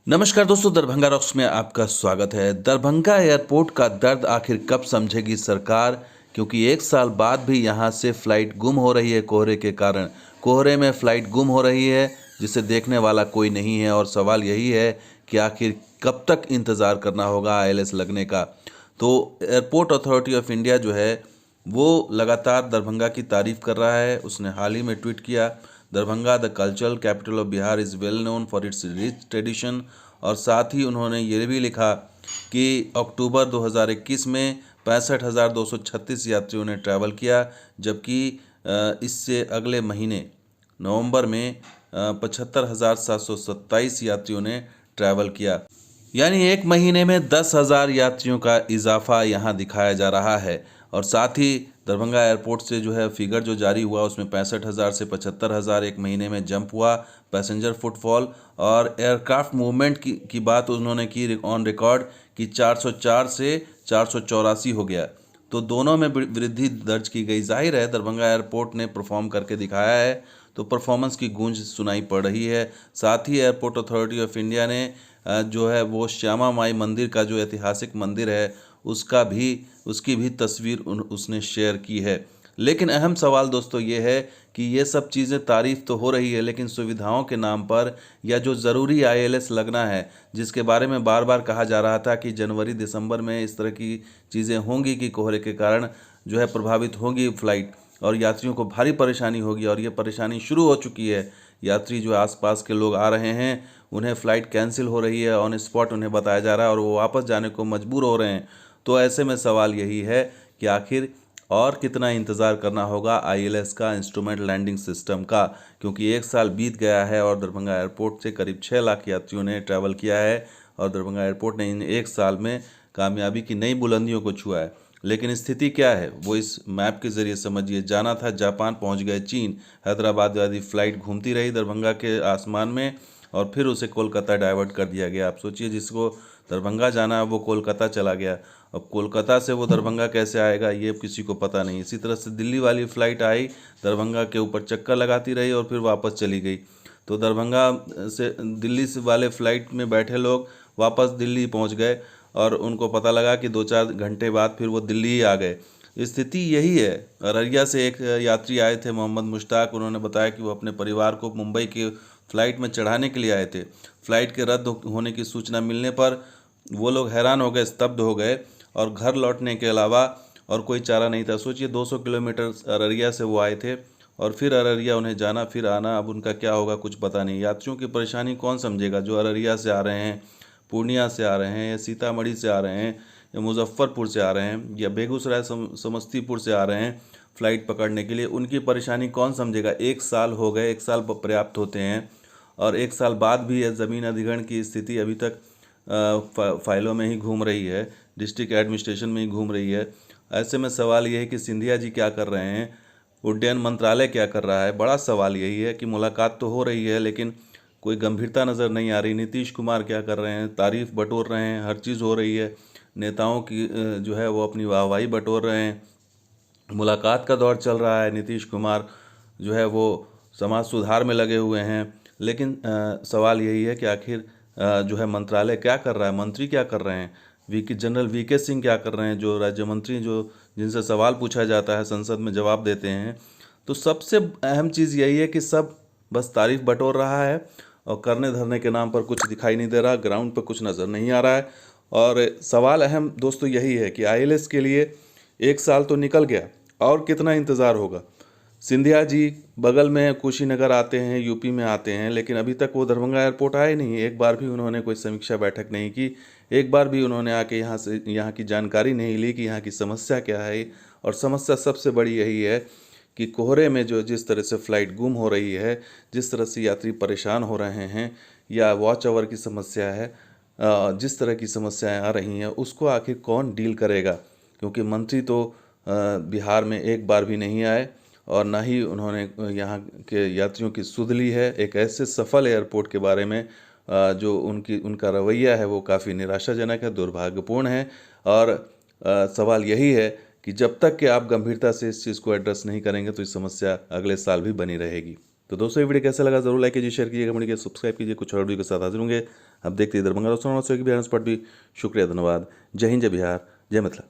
नमस्कार दोस्तों, दरभंगा रॉक्स में आपका स्वागत है। दरभंगा एयरपोर्ट का दर्द आखिर कब समझेगी सरकार, क्योंकि एक साल बाद भी यहां से फ्लाइट गुम हो रही है कोहरे के कारण। कोहरे में फ्लाइट गुम हो रही है जिसे देखने वाला कोई नहीं है, और सवाल यही है कि आखिर कब तक इंतज़ार करना होगा आईएलएस लगने का। तो एयरपोर्ट अथॉरिटी ऑफ इंडिया जो है वो लगातार दरभंगा की तारीफ़ कर रहा है। उसने हाल ही में ट्वीट किया, Darbhanga the cultural capital of Bihar is well known for its rich tradition. और साथ ही उन्होंने ये भी लिखा कि अक्टूबर 2021 में 65,236 यात्रियों ने ट्रैवल किया, जबकि इससे अगले महीने नवंबर में 75,727 यात्रियों ने ट्रैवल किया। यानी एक महीने में 10,000 यात्रियों का इजाफा यहाँ दिखाया जा रहा है। और साथ ही दरभंगा एयरपोर्ट से जो है फिगर जो जारी हुआ उसमें 65,000 से 75,000 एक महीने में जंप हुआ पैसेंजर फुटफॉल। और एयरक्राफ्ट मूवमेंट की बात उन्होंने की ऑन रिकॉर्ड कि 404 से 484 हो गया। तो दोनों में वृद्धि दर्ज की गई। जाहिर है दरभंगा एयरपोर्ट ने परफॉर्म करके दिखाया है, तो परफॉर्मेंस की गूंज सुनाई पड़ रही है। साथ ही एयरपोर्ट अथॉरिटी ऑफ इंडिया ने जो है वो श्यामा माई मंदिर का जो ऐतिहासिक मंदिर है उसकी भी तस्वीर उसने शेयर की है। लेकिन अहम सवाल दोस्तों ये है कि ये सब चीज़ें तारीफ़ तो हो रही है, लेकिन सुविधाओं के नाम पर या जो ज़रूरी आईएलएस लगना है, जिसके बारे में बार बार कहा जा रहा था कि जनवरी दिसंबर में इस तरह की चीज़ें होंगी कि कोहरे के कारण जो है प्रभावित होंगी फ़्लाइट और यात्रियों को भारी परेशानी होगी, और ये परेशानी शुरू हो चुकी है। यात्री जो आसपास के लोग आ रहे हैं उन्हें फ़्लाइट कैंसिल हो रही है, ऑन स्पॉट उन्हें बताया जा रहा है और वो वापस जाने को मजबूर हो रहे हैं। तो ऐसे में सवाल यही है कि आखिर और कितना इंतज़ार करना होगा आईएलएस का, इंस्ट्रूमेंट लैंडिंग सिस्टम का, क्योंकि एक साल बीत गया है और दरभंगा एयरपोर्ट से करीब 6 लाख यात्रियों ने ट्रैवल किया है और दरभंगा एयरपोर्ट ने इन एक साल में कामयाबी की नई बुलंदियों को छुआ है। लेकिन स्थिति क्या है वो इस मैप के ज़रिए समझिए। जाना था जापान, पहुंच गए चीन। हैदराबाद वाली फ़्लाइट घूमती रही दरभंगा के आसमान में और फिर उसे कोलकाता डाइवर्ट कर दिया गया। आप सोचिए, जिसको दरभंगा जाना है वो कोलकाता चला गया। अब कोलकाता से वो दरभंगा कैसे आएगा ये किसी को पता नहीं। इसी तरह से दिल्ली वाली फ़्लाइट आई, दरभंगा के ऊपर चक्कर लगाती रही और फिर वापस चली गई। तो दरभंगा से दिल्ली से वाले फ़्लाइट में बैठे लोग वापस दिल्ली पहुंच गए और उनको पता लगा कि 2-4 घंटे बाद फिर वो दिल्ली ही आ गए। स्थिति यही है। अररिया से एक यात्री आए थे, मोहम्मद मुश्ताक। उन्होंने बताया कि वो अपने परिवार को मुंबई के फ़्लाइट में चढ़ाने के लिए आए थे। फ़्लाइट के रद्द होने की सूचना मिलने पर वो लोग हैरान हो गए, स्तब्ध हो गए, और घर लौटने के अलावा और कोई चारा नहीं था। सोचिए 200 किलोमीटर अररिया से वो आए थे और फिर अररिया उन्हें जाना फिर आना, अब उनका क्या होगा कुछ पता नहीं। यात्रियों की परेशानी कौन समझेगा जो अररिया से आ रहे हैं, पूर्णिया से आ रहे हैं, या सीतामढ़ी से आ रहे हैं, या मुजफ्फरपुर से आ रहे हैं, या बेगूसराय समस्तीपुर से आ रहे हैं फ़्लाइट पकड़ने के लिए। उनकी परेशानी कौन समझेगा। एक साल हो गए, एक साल पर्याप्त होते हैं, और एक साल बाद भी यह ज़मीन अधिग्रहण की स्थिति अभी तक फाइलों में ही घूम रही है, डिस्ट्रिक्ट एडमिनिस्ट्रेशन में ही घूम रही है। ऐसे में सवाल ये है कि सिंधिया जी क्या कर रहे हैं, उड्डयन मंत्रालय क्या कर रहा है। बड़ा सवाल यही है कि मुलाकात तो हो रही है लेकिन कोई गंभीरता नज़र नहीं आ रही। नीतीश कुमार क्या कर रहे हैं, तारीफ़ बटोर रहे हैं, हर चीज़ हो रही है, नेताओं की जो है वो अपनी वाहवाही बटोर रहे हैं, मुलाकात का दौर चल रहा है, नीतीश कुमार जो है वो समाज सुधार में लगे हुए हैं। लेकिन सवाल यही है कि आखिर जो है मंत्रालय क्या कर रहा है, मंत्री क्या कर रहे हैं, जनरल वीके सिंह क्या कर रहे हैं, जो राज्य मंत्री जो जिनसे सवाल पूछा जाता है संसद में जवाब देते हैं। तो सबसे अहम चीज़ यही है कि सब बस तारीफ़ बटोर रहा है और करने धरने के नाम पर कुछ दिखाई नहीं दे रहा, ग्राउंड पर कुछ नज़र नहीं आ रहा है। और सवाल अहम दोस्तों यही है कि आईएलएस के लिए एक साल तो निकल गया, और कितना इंतज़ार होगा। सिंधिया जी बगल में कुशीनगर आते हैं, यूपी में आते हैं, लेकिन अभी तक वो दरभंगा एयरपोर्ट आए नहीं। एक बार भी उन्होंने कोई समीक्षा बैठक नहीं की, एक बार भी उन्होंने आके यहाँ की जानकारी नहीं ली कि यहाँ की समस्या क्या है। और समस्या सबसे बड़ी यही है कि कोहरे में जो जिस तरह से फ़्लाइट गुम हो रही है, जिस तरह से यात्री परेशान हो रहे हैं, या वॉच आवर की समस्या है, जिस तरह की समस्याएं आ रही हैं उसको आखिर कौन डील करेगा। क्योंकि मंत्री तो बिहार में एक बार भी नहीं आए और ना ही उन्होंने यहाँ के यात्रियों की सुध ली है। एक ऐसे सफल एयरपोर्ट के बारे में जो उनका रवैया है वो काफ़ी निराशाजनक है, दुर्भाग्यपूर्ण है। और सवाल यही है कि जब तक कि आप गंभीरता से इस चीज़ को एड्रेस नहीं करेंगे तो इस समस्या अगले साल भी बनी रहेगी। तो दोस्तों ये वीडियो कैसा लगा जरूर लाइक कीजिए, शेयर कीजिए, कमेंट कीजिए, सब्सक्राइब कीजिए। कुछ और वीडियो के साथ हाजिर होंगे। अब देखते हैं दरभंगा रोशन बिहार स्पॉट भी। शुक्रिया, धन्यवाद। जय हिंद, जय बिहार, जय मिथिला।